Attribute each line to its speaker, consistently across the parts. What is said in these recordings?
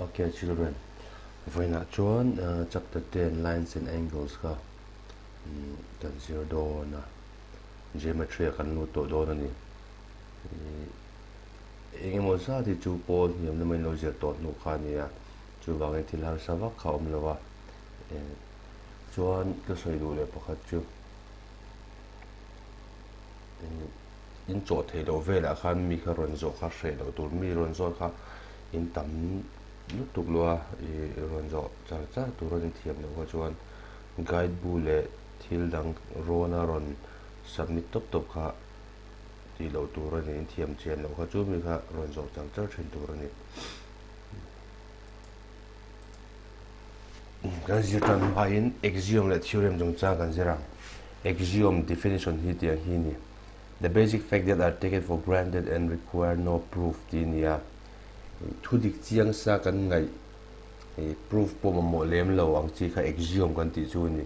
Speaker 1: Okay, children. Với nãy chuan chapter 10 lines and angles ka kan zero do na geometry kan lu to do na ni engemaw sa ti chu pol hiam na mai lo zir to nu kha ni a chu wang thil har sa wak kha om lawa chuan ka soi du le pakhat chu in cho thei lo vela khan mi kha ron zo kha hre lo tur mi ron zo kha in tam nu tuk lua ron zo char char tu ron thiam lo kha chuan guide bu le thil dang rona ron submit top top kha ti lo tu ron in thiam chen lo kha chu mi kha ron zo chang char thin tu ron ni kan zir tan ba in axiom le theorem jong cha kan zira axiom definition hi tiang hi ni the basic facts that are taken for granted and require no proof ti nia thu dik chiang sa kan ngai proof po mo lem lo ang chi kha axiom kan ti chu ni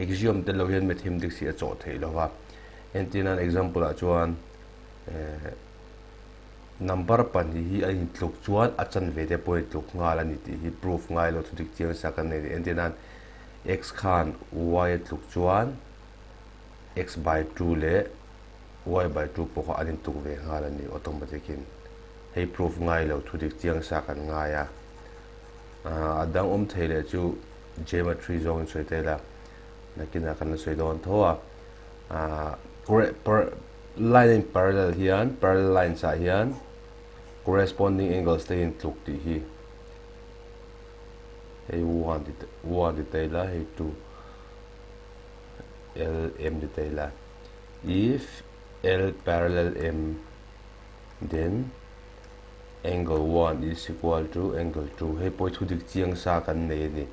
Speaker 1: axiom te lo hian mathematics si a chaw thei lo wa and tin an example a chuan number pan hi a in tluk chuan a chan ve te point tluk ngal ani ti hi proof ngai lo thu dik chiang sa kan nei and tin an x khan y tluk chuan x by 2 le y by 2 po kha anin tuk ve ngal ani automatic in hei proof ngai lo thu dik chiang sa kan nga ya adang thele chu geometry zone soi te la nakina kan soi don thoa per line in parallel hian parallel lines a hian corresponding angles te in tluk ti hi hei 1 di te la hei 2 l m di te la if l parallel m then angle 1 is equal to angle 2 hei poi thu dik chiang sa kan nei ni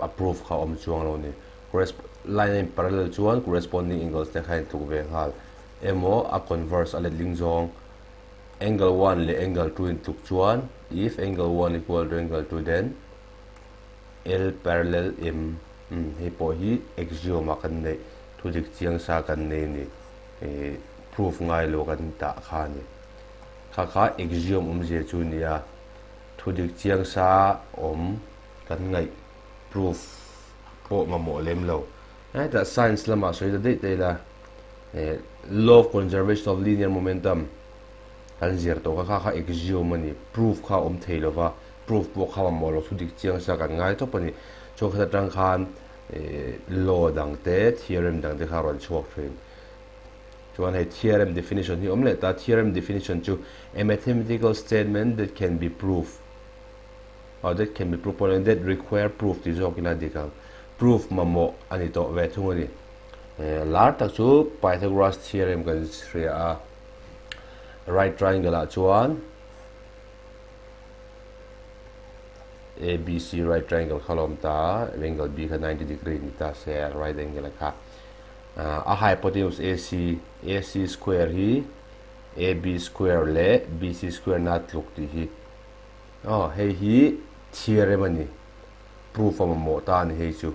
Speaker 1: approve kha om chuang lo ni line in parallel chuan corresponding angles te khain tuk ve hal emo a converse ale ling zong angle 1 le angle 2 in tuk chuan if angle 1 equal to angle 2 then l parallel m hei po hi axiom a kan nei thu dik chiang sa kan nei ni proof ngai lo kan ta kha ni kha axiom je chu nia thu dik chiang sa kan ngai proof po ma mo lem lo ta science lama soi da dei te la law of conservation of linear momentum kan zir to kha axiom ani proof kha thei lo wa proof po kha ma mo lo thu dik chiang sa kan ngai to pani cho kha tang khan law dang te theorem dang te kha ron chok thrin chuan hei theorem definition hi omle ta theorem definition chu a mathematical statement that can be proved or that can be proved and that require proof ti zo kila dikang proof mamo ani to ve thungani lar tak chu Pythagoras theorem kan shria a right triangle a chuan ABC right triangle khalom ta angle b kha 90 degree ni ta se right angle kha a hypotenuse AC square hi AB square le BC square na tluk ti hi hei hi theorem ani proof mo ta ni hei chu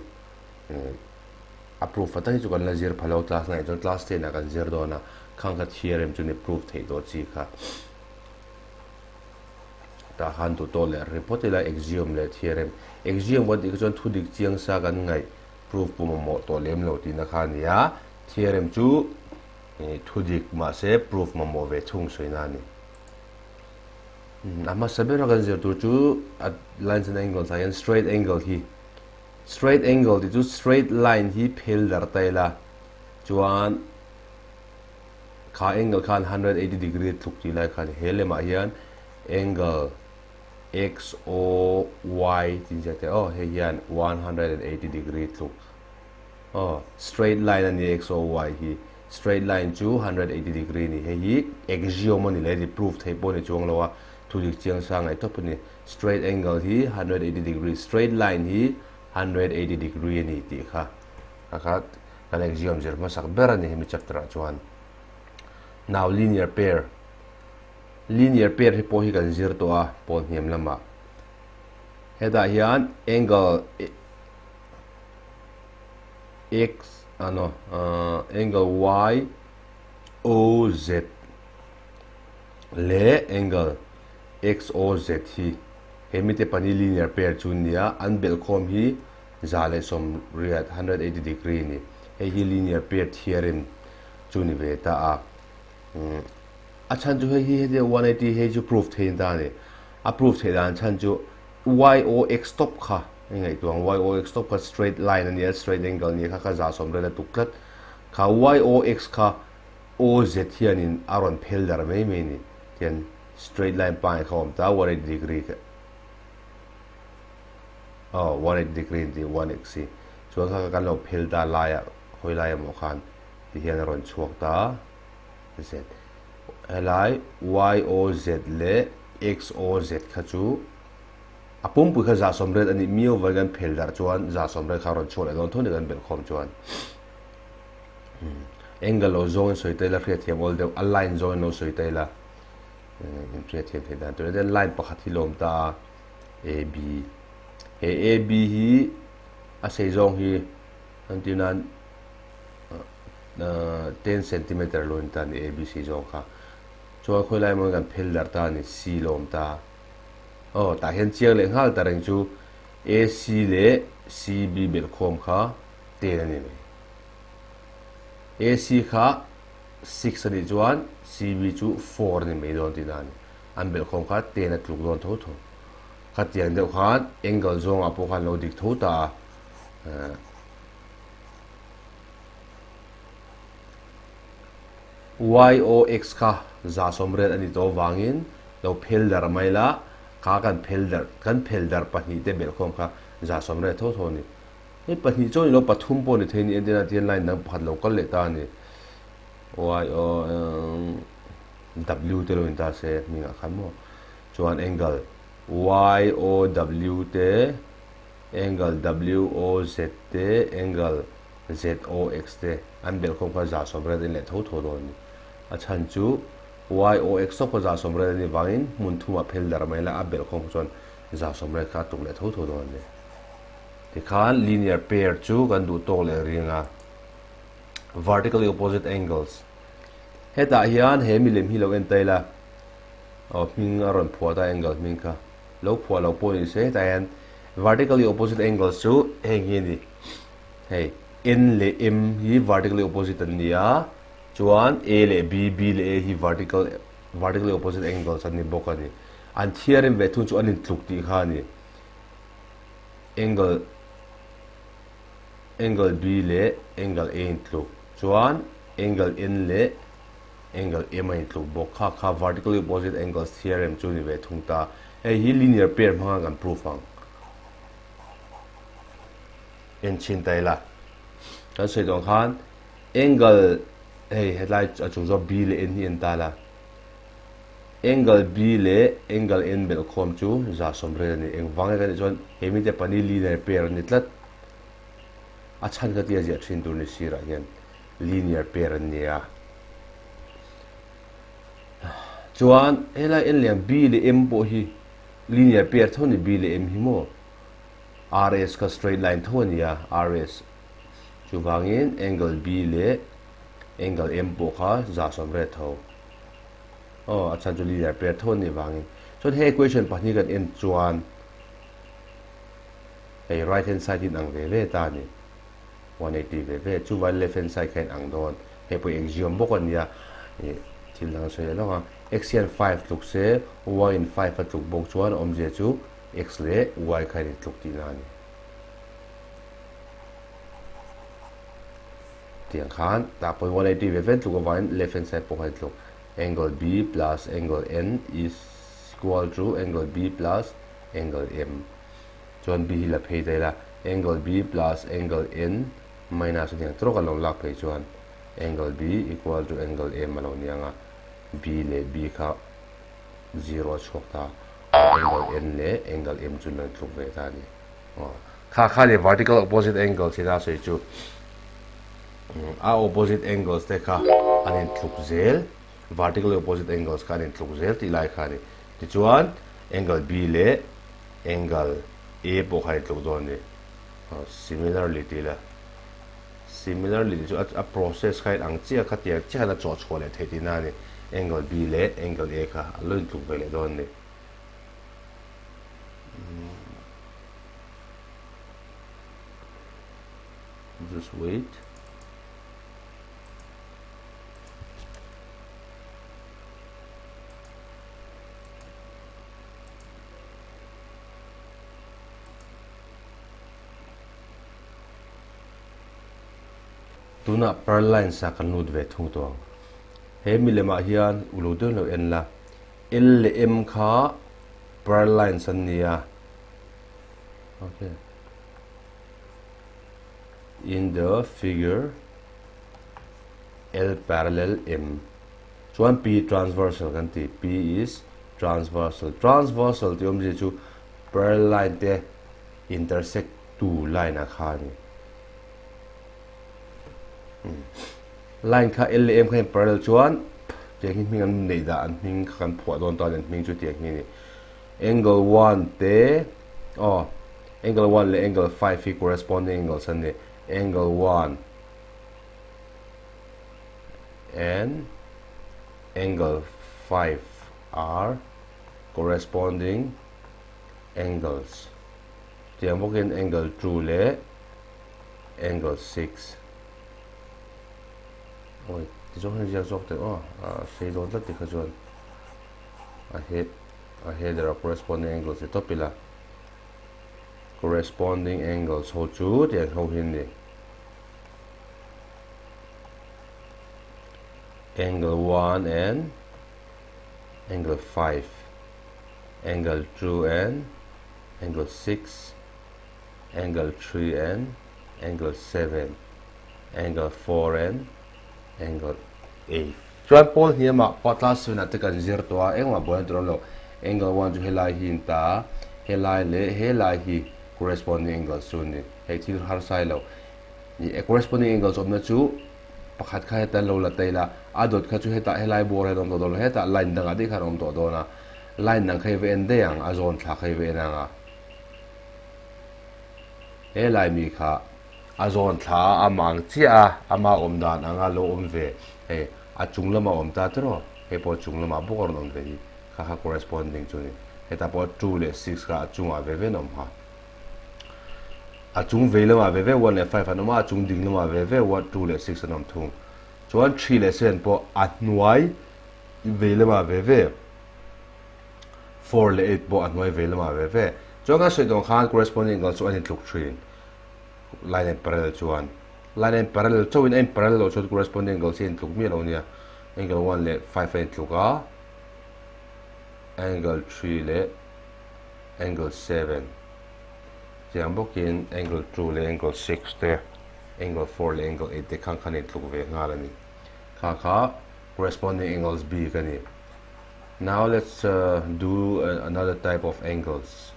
Speaker 1: a proof ata hi chu kan la zir phalo class ngai chon class 10 na kan zir do na khang kha theorem chu ni proof thei do chi kha ta han tu to le report la axiom le theorem axiom wat ik chon thu dik chiang sa kan ngai proof pu mo to lem lo ti na kha nia theorem chu thu dik ma se proof mo ve chung soi na ni ama sabera kan zir tu chu at lines and angles and straight angle hi straight angle ti chu straight line hi phel dar tai la chuan kha angle khan 180 degree thuk ti lai khan helema hian angle x o y tin jate he hian 180 degree thuk straight line ani x o y hi straight line chu 180 degree ni hi axiom ani le proof thei po ni chuang lawa thu dik chiang sa ngai to pani straight angle hi 180 degree straight line hi 180 degree ni ti kha kan axiom zer ma sak ber ani mi chapter chuan now linear pair hi po hi kan zir to a pon hiam lama heda hian angle x angle y o z le angle x o z hi hemite pani linear pair chunia an bel khom hi zale som riat 180 degree ni hi linear pair theorem chuni ve ta a chan chu hi de 180 he chu proof thein da ni a proof the dan chan chu y o x stop kha ngai tuang y o x stop ka straight line ani straight angle ni kha za som re la tuklat kha y o x kha o z hianin aron phel dar mai mai ni tian straight line pai khom ta 180 degree ka 180 degree di 1x so kha kan lo phel da la ya khoi la ya mo khan ti hian ron chuak ta z li y o z le x o z kha chu apum pu kha za som re ani mio wa gan phel dar chuan za som re kha ron chole don thon gan bel khom chuan angle lo zone soi taila khre thiam ol deu align zone lo soi taila in khre thiam the dan to den line pakhat hi lom ta ab ab hi a sei zong hi antinan 10 cm lo tan ab sei zong kha cho khoi lai mo gan phel dar ta ni c lom ta ta hian chiang le ngal ta reng chu ac le cb bel khom kha te ani AC kha 6 ani chuan CB chu 4 ni mai don tin ani an bel khom kha 10 at luk don tho tho kha tiang deuh khan angle zong apo khan lo dik tho ta y o x kha za som red ani to wangin lo phel dar mai la kha kan phel dar pahni te bel khom kha za som red tho tho ni ei pahni choi lo pathum po ni theini endina tian line nang phat lo kal le ta ni y o w te lo in ta se minga khan mo chuan angle y o w te angle w o z te angle z o x te an bel khom kha za som re den le tho tho do ni a chan chu y o x so kha za som re ni wangin mun thuma phel dar mai la a bel khom chuan za som re kha tuk le tho tho do ni ti khan linear pair chu kan du to le ringa vertically opposite angles heta hian he mi lem hi lo en taila ming aron phua ta angle ming kha lo phua lo point se ta hian vertically opposite angles chu heng hi ni hey n le m hi vertically opposite an nia chuan a le b b le a hi vertically opposite angles an ni bok ani an theorem ve thu chu an in tluk ti kha ni angle b le angle a in tluk chuan angle n le angle m in tluk bok kha vertically opposite angles theorem chu ni ve thung ta hi linear pair ma kan proof ang en chin taila ta sei dong khan angle headlight chu zo b le n hi en ta la angle b le angle n bel khom chu za som re ni eng wang ga ni chon hemi te pani linear pair ni tlat a chan ga tia ja thin tur ni sira hian linear pair ni a chuan hela en liang b le m po hi linear pair thoni b le m hi mo rs ka straight line thoni a rs chu wangin angle b le angle m po kha za som re tho a chan chu linear pair thoni wangin chon he equation pani kan en chuan hey right hand side in ang ve ta ni 180 ve chu wal left hand side kan ang don he po axiom bokon ya thil lang so lo ha x in 5 tuk se y in 5 tuk bok chuan om je chu x le y kha ni tuk ti na ni tiang khan ta po 180 ve tuk wa left hand side po hai tuk angle b plus angle n is equal to angle b plus angle m chuan b hi la phei dai la angle b plus angle n minus ni tro ka lo lak phei chuan angle b equal to angle m lo nianga b le b kha 0 chok ta angle n le angle m chu lo tluk ve ta ni kha le vertical opposite angle si da sei chu a opposite angles te kha anin tluk zel vertically opposite angles kha anin tluk zel ti lai kha ni ti chuan angle b le angle a po khai tluk don ni similarly chu a process khai ang chia kha tia na cho chole the ti na ni angle b le angle a kha lo tluk ve le don ni just wait. Tuna per line sa kan nut ve thung tuang he mi lema hian ulu de lo en la l le m kha per line san nia. Okay, in the figure L parallel M. Chuan P transversal kan ti, P is transversal. Transversal ti om ji chu per line te intersect two line a kha ni. Line kha L M kha parallel chuan tiang hin ming an nei da an ming kan phua don ta den ming chu tiang ni angle 1 te angle 1 le angle 5 hi corresponding angles an ni. Angle 1 and angle 5 are corresponding angles. Tiang bokin angle 2 le angle 6. Oi, ti jong hin jok te sei don ta ti kha chuan ahead there are corresponding angles to pila corresponding angles ho chu tiang ho hin ni. Angle 1 and angle 5, angle 2 and angle 6, angle 3 and angle 7, angle 4 and angle 8. Chuan Paul here ma patlas na te kan zir to a engma bon tro lo angle 1 chu helai hin ta helai le helai hi corresponding angles chu ni he thil har sai lo ni corresponding angles om na chu pakhat kha ta lo la taila adot kha chu heta helai bor he dom do heta line dang adi kha rom to do na line nang khai ve en de ang a zone thla khai ve na nga helai mi kha a zone thla amang chia ama om dan anga lo om ve he a chung lama om ta tro he po chung lama bor nom ve kha corresponding chu ni heta po 2 le 6 kha chung a ve ve nom ha a chung ve lama ve ve 1 le 5 anoma a chung ding lama ve ve 1 2 le 6 anom thung chuan 3 le 7 po a hnuai ve lama ve ve 4 le 8 po a hnuai ve lama ve ve chuan a sei dong khan corresponding angle chu ani tluk thrin line and parallel chuan line and parallel so in parallel so corresponding angle sin tluk mi lo nia angle 1 le 5 and tluka angle 3 le angle 7 tiang bokin angle 2 le angle 6 te angle 4 le angle 8 te khang khani tluk ve nga la ni kha corresponding angles b kani. Now let's do another type of angles.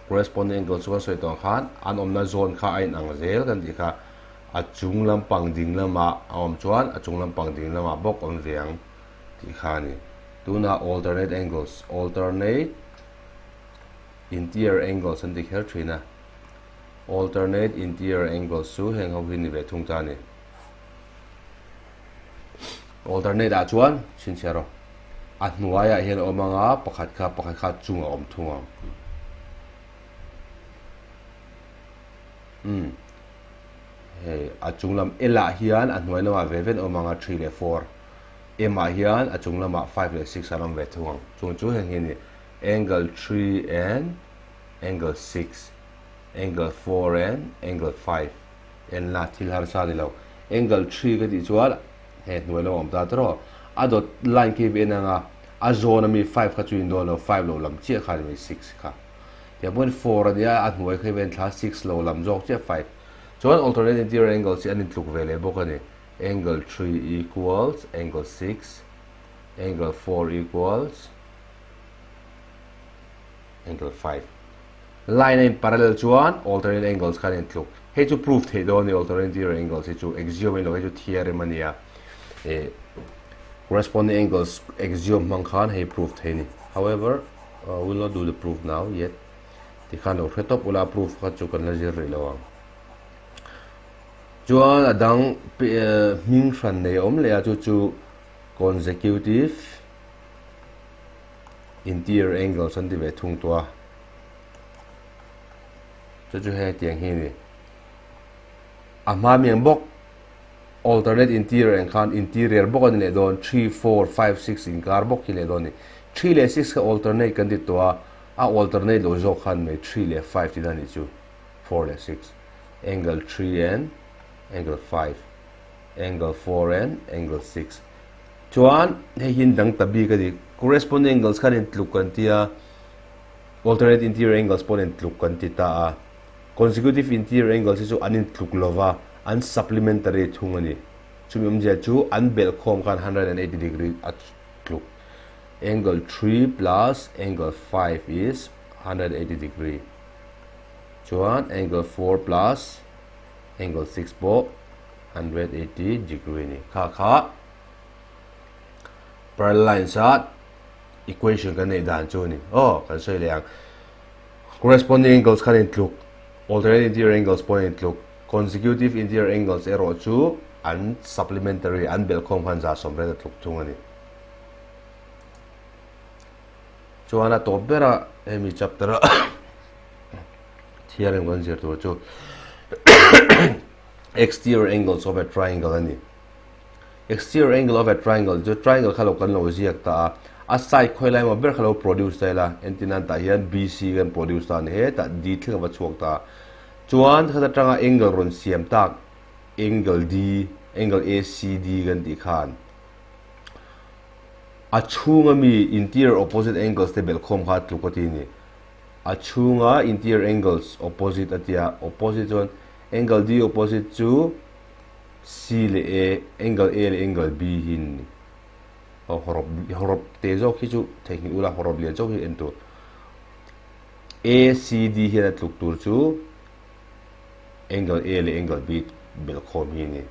Speaker 1: Corresponding angles was so tong khan an om na zone kha ain ang zel kan di kha a chung lam pang ding lama om chuan a chung lam pang ding lama bok om veang ti kha ni tu na alternate angles alternate interior angles and the hertrina alternate interior angles su heng ho hin ve thung ta ni alternate a chuan sin chero a hnuaya hian omanga pakhat kha chung om thunga hey a chunglam ela hian a hnuai lama ve ven omanga 3 le 4 ema hian a chunglama 5 le 6 alam ve thung chung chu heng hin angle 3 and angle 6 angle 4 and angle 5 en la thil har sa ni lo angle 3 ka di chuan he hnuai lo om ta tro adot line ke ve na nga a zone mi 5 kha chu in do lo 5 lo lam che kha mi 6 kha ya bon 4 dia a hnuai khe ven thla 6 lo lam jok che 5 chuan alternate interior angles an in tluk ve le bok ani angle 3 equals angle 6 angle 4 equals angle 5 line in parallel chuan alternate angles khan in tluk he chu proof the do ni alternate interior angles he chu axiom in lo he chu theorem ania corresponding angles axiom mang khan he proof the ni. However we will not do the proof now yet ti khan lo retop ula proof kha chu kan la zir ri lawang chuan adang ming hran nei om le a chu consecutive interior angles an di ve thung tua chu he tiang hi ni ama miang bok alternate interior and khan interior bok an le don 3 4 5 6 in kar bok ki le don ni 3 le 6 ka alternate kan ti to a alternate lo zo khan me 3 le 5 ti dan ni chu 4 le 6 angle 3 and angle 5 angle 4 and angle 6 chuan he hin dang tabi ka di corresponding angles khan in tluk kan tia alternate interior angles pon in tluk kan ti ta consecutive interior angles is anin tluk lova an supplementary thungani chumim je chu an bel khom kan 180 degree at tluk angle 3 plus angle 5 is 180 degree chuan angle 4 plus angle 6 po 180 degree ni kha parallel lines at equation kan nei dan chu ni kan sei leang corresponding angles kan in tluk alternate interior angles point in tluk consecutive interior angles ero chu and supplementary and bel khom khan za som re tluk thungani chuana to bera emi chapter theorem kan zir tu chu exterior angles of a triangle ani exterior angle of a triangle jo triangle khalo kan lo ziak ta a side khoilai ma ber khalo produce ta la antinan ta hian bc kan produce ta he ta d thing ba chuak ta chuan khata tanga angle ron siam tak angle d angle acd kan ti khan a chunga mi interior opposite angles te bel khom kha tlukati ni a chunga interior angles opposite atia opposite one angle d opposite to c le a angle a le angle b hin horob te zo khi chu thei ula horob lian zo hi ento acd hi tluk tur chu angle a le angle b bel khom hi ni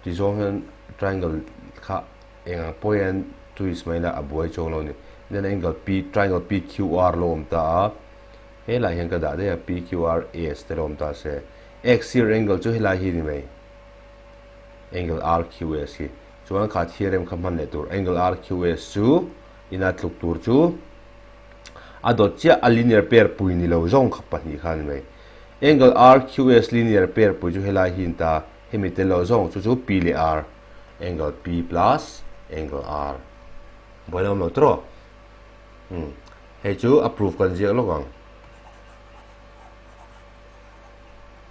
Speaker 1: ti zo han triangle kha enga point twist mai la aboi chong lo ni then angle p triangle pqr lom ta he la hian ka da de pqr as te lom ta se exterior angle chu hi la hi ni mai angle rqs hi chuan kha theorem khaman le tur angle rqs chu ina tluk tur chu adot chia a linear pair pui ni lo zong khapa ni khan mai angle rqs linear pair pui chu helai hin ta hemi te lo zong chu p le r angle p plus angle r boilam lo tro he chu approve kan je lo gang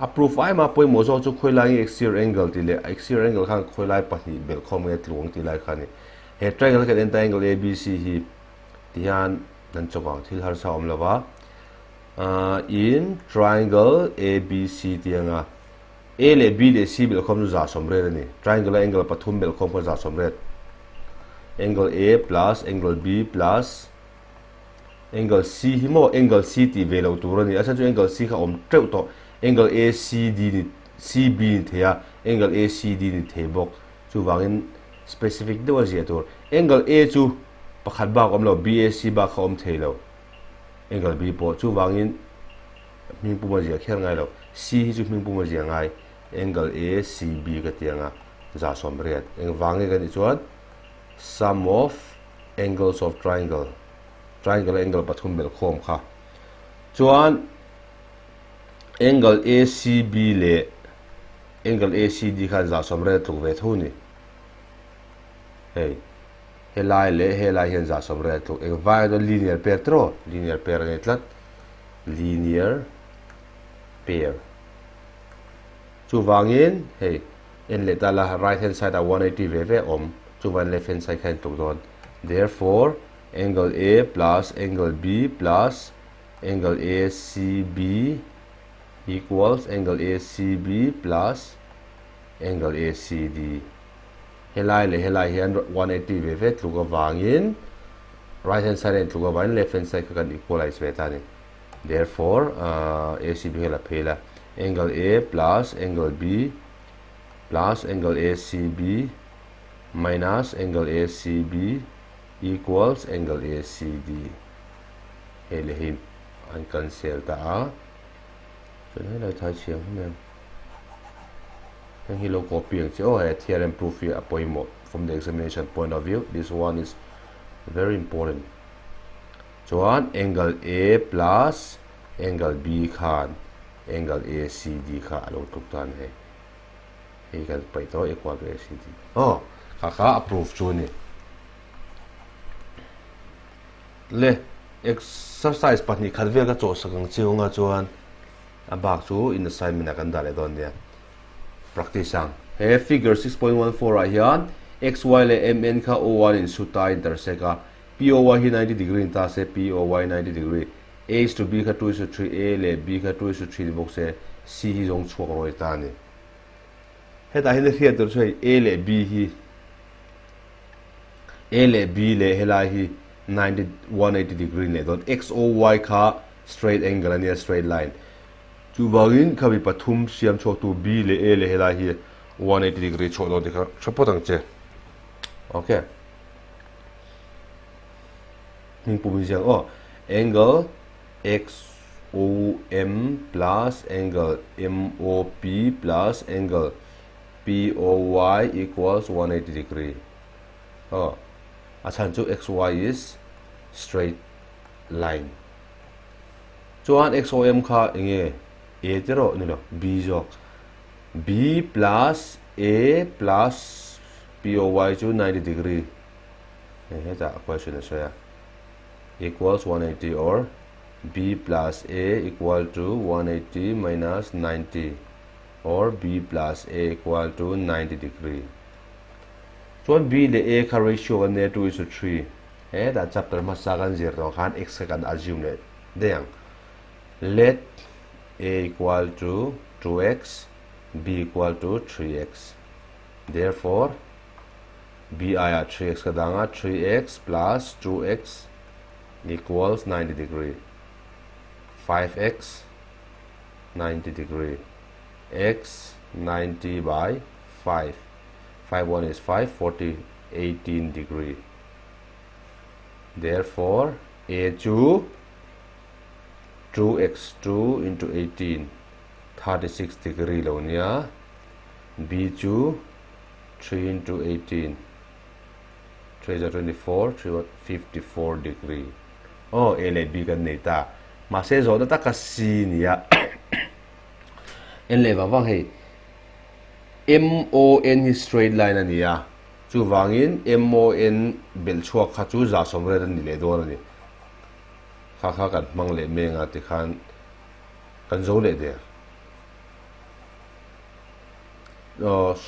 Speaker 1: approve ai ma poi mo zo chu khoilai exterior angle ti le exterior angle khan khoilai pahni bel khom nge tlung ti lai khani he triangle ka den angle abc hi tian dan chawang thil har sa om lawa in triangle abc tianga a le b le c bel khom za som re ni triangle angle pathum bel khom ko za som re angle a plus angle b plus angle c hi mo angle c ti velo tur ni asa chu angle c kha om treu to angle acd ni cb ni thea angle acd ni thebok chu wangin specific de wa zia tur angle a chu pakhat ba om lo bac ba khom thelo angle b po chu wangin ming pu ma zia kher ngai lo c hi chu ming pu ma zia ngai angle acb ka tianga za som riat eng wange ka ni chuan sum of angles of triangle angle pathum bel khom kha chuan angle acb le angle acd khan za som re tuk ve thu ni hey helai le helai hian za som re tuk eng vai do linear pair tro linear pair ngai tlat linear pair chu wangin hey en le ta la right hand side a 180 ve ve om chu wan left hand side khan tuk don therefore angle a plus angle b plus angle acb equals angle acb plus angle acd helai le helai hian 180 ve ve tluka wangin right hand side and tluka wangin left hand side kan equalize ve ta ni therefore acb hela phela angle a plus angle b plus angle acb minus angle acb equals angle acd hele hin an cancel ta so này là thay chiếm em hi lo copy cho hay theorem proof here appointment from the examination point of view this one is very important so on angle a plus angle b khan angle ACD kha alo tuk tan he kan pai to equal to ACD oh kha approve chu ni le exercise pani khalve ka cho sakang chiunga chuan abak chu in assignment akan dale don dia practice ang he figure 6.14 a hian xy le mn kha o1 in suta intersect a POY hi 90 degree ta se POY 90 degree A is to B kha 2 is to 3 A le B kha 2 is to 3 box se C hi jong chuak roi ta ni he ta hin hiat tur chei A le B hi A le B le helai hi 180 degree le don x o y kha straight angle and a straight line chu wangin kha bi pathum siam chok tu B le A le helai hi 180 degree chok lo dikha chapotang che okay min pum siang angle XOM plus angle MOP plus angle POY equals 180 degree. Achan chu XY is straight line. Chuan XOM kha inge A tero nilo B jo B plus A plus POY chu 90 degree. Heta question is equals 180 or B plus A equal to 180 minus 90 or B plus A equal to 90 degree. So B le A ka ratio kan ne 2 is to 3. That chapter masakan 0 kan x kan assume le. Then let A equal to 2x, B equal to 3x. Therefore B aya 3x kadanga 3x plus 2x equals 90 degree. 5x 90 degree. X 90 by 5. 5 1 is 5, 40, 18 degree. Therefore A2 2x2 into 18 36 degree lonia. B2 3 into 18 3 is 24, 3 54 degree. A le B kan neta ma se zo ta ka C nia en le wang he MON hi straight line ania chu wangin MON bel chuak kha chu za som re ni le do ni kha kan mang le me nga ti khan kan zo le de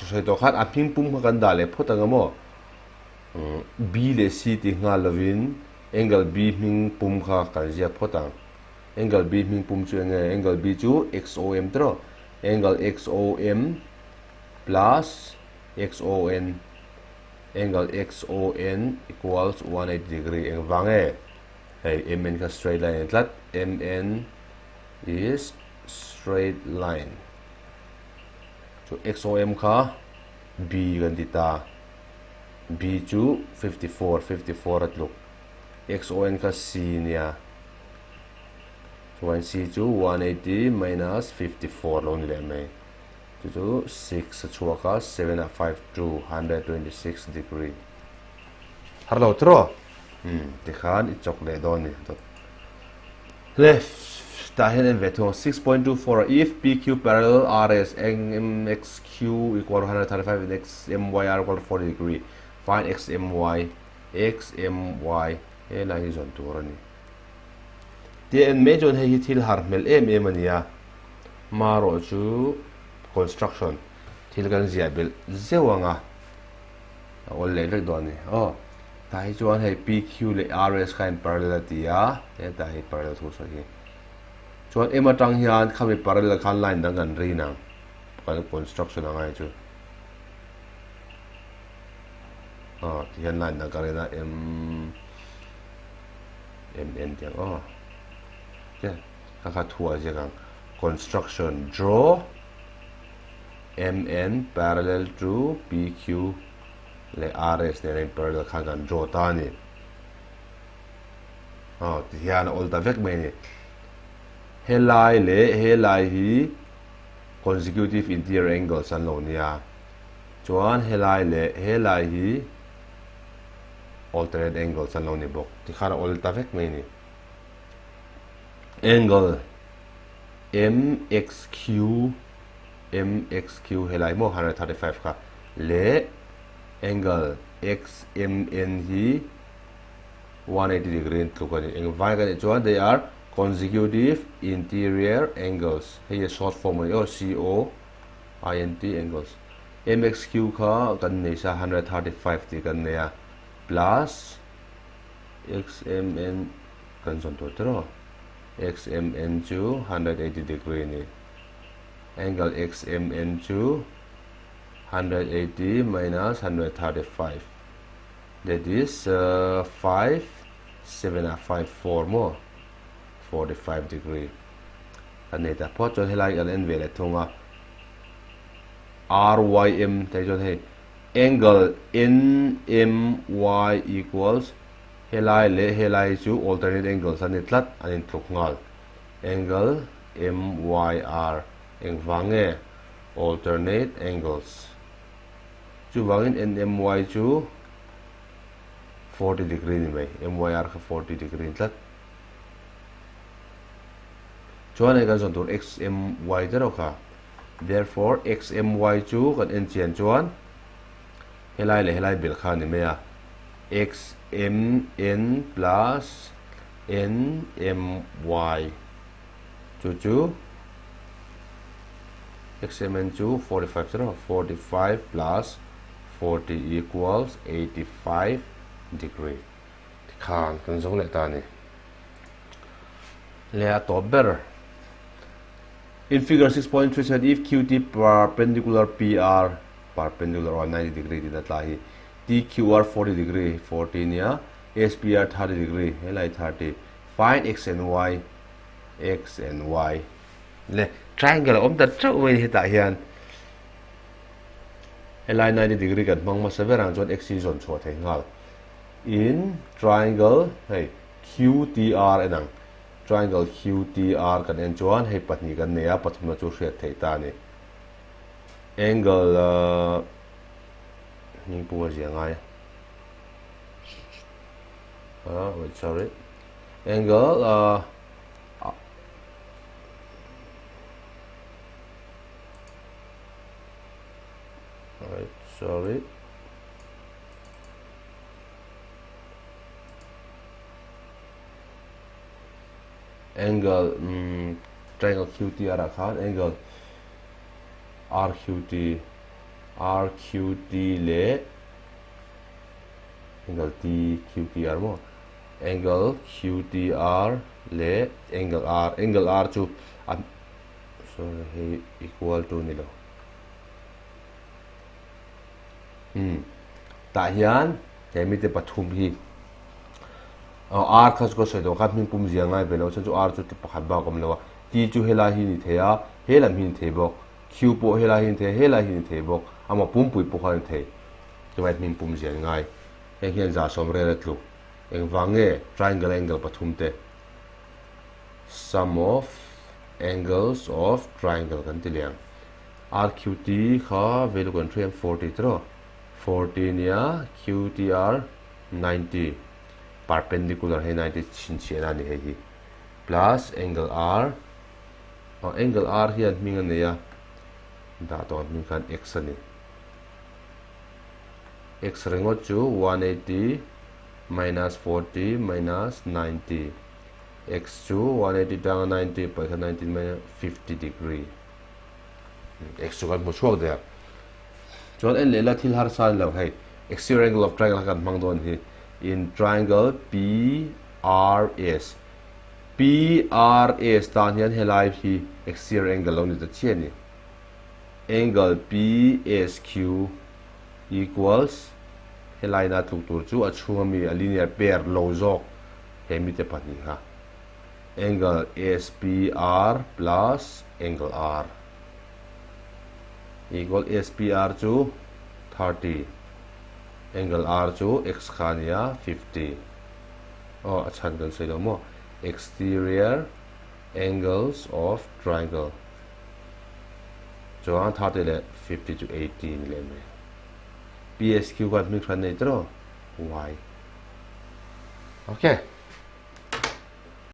Speaker 1: se to khat a ping pum kan da le photanga mo B le C ti nga lovin angle B ming pum kha kan zia photang angle B ming pum chu angle B chu XOM tro angle XOM plus XON angle XON equals 180 degree ang wange hey MN ka straight line tlat MN is straight line so XOM ka B kan dita B chu 54 at look XON ka C niya so when C chu 180 minus 54 lo nila may to 6 chuaka 7 at 5 to 126 degree harlo tro tikhan ichok le don ni to left tahen en veto 6.24 if PQ parallel RS MXQ equal to 135 and XMYR equal to 40 degree find XMY la hi zon tu rani ti en me jon he thil har mel em ania maro chu construction thil kan zia bil zewanga ol le le don ni ta hi chuan he PQ le RS khain parallel tia ta hi parallel thu so hi chuan ema tang hian khami parallel khan line dang kan ri na kan construction angai chu hian line na karena MN tiang kha thua je kang construction draw MN parallel to PQ le RS ne parallel kha kan draw ta ni hian ol ta vek me ni helai hi consecutive interior angles an lo nia chuan helai hi alternate angles an lo ni bok ti khara ol ta vek me ni angle mxq helai mo 135 kha le angle xmn hi 180 degree to kan eng vai kan chuan they are consecutive interior angles hey short form or co int angles mxq kha kan nei sa 135 ti kan nei a plus xmn kan zon to tro xmn chu 180 degree ni angle xmn chu 180 minus 135 that is 5 more 45 degree kan nei ta po chon helai kan en vele thunga rym te chon he angle nmy equals helai le helai chu alternate angles ani tlat anin thuk ngal angle myr eng wange alternate angles chu wangin nmy chu 40 degree ni mai myr kha 40 degree tlat chuan ai kan zon tur xmy te ro kha therefore xmy chu kan en chian chuan helai le helai bil kha ni me a xmn plus nmy chu xmn chu 45 zero 45 plus 40 equals 85 degree khan kan zong le ta ni le a to better in figure 6.3 said if qt perpendicular pr perpendicular or 90 degree that lahi tqr 40 degree 40 nia spr 30 degree helai 30 find x and y le triangle om da trau we heta hian helai 90 degree kan mangma severang chon x zon chho the ngal in triangle hey qtr enang triangle qtr kan en chuan hei patni kan neya pathumna chu hriat thei ta ni angle ning pu zia ngai wait sorry angle sorry angle triangle QTR account angle RQT le angle TQTR mo angle QTR le angle R chu sorry equal to nilo ta hian hemi te pathum hi r khas ko se do khat min pum zia ngai belo chu r chu te pakhat ba kom lewa t chu hela hi ni theya helam hin thebo q po hela hin the hela hin thebo ama pum pui po khan the chuwait min pum zia ngai he hian za som re re tlu eng wange triangle angle pathum te sum of angles of triangle kan tiliang rqt kha value kan 340 tro 14 ya qtr 90 perpendicular hai 90 chin chena ni hi plus angle r angle r hian ming an ya da to min kan x ani x rengo chu 180 minus 40 minus 90 x chu 180 down 90 by 90 minus 50 degree x chu kan mo chuak der chon en lela thil har san lo hai exterior angle of triangle kan mang don hi in triangle PRS tan hian helai hi exterior angle lo ni ta chiani angle PSQ equals helai na tu tur chu achunga mi a linear pair lo jok hemi te pani ha angle SPR plus angle R equal SPR chu 30 angle R chu x khania 50 achan kan sei lo mo exterior angles of triangle chuan 30 le 50 to 18 le me PSQ kan mi khan nei tro y okay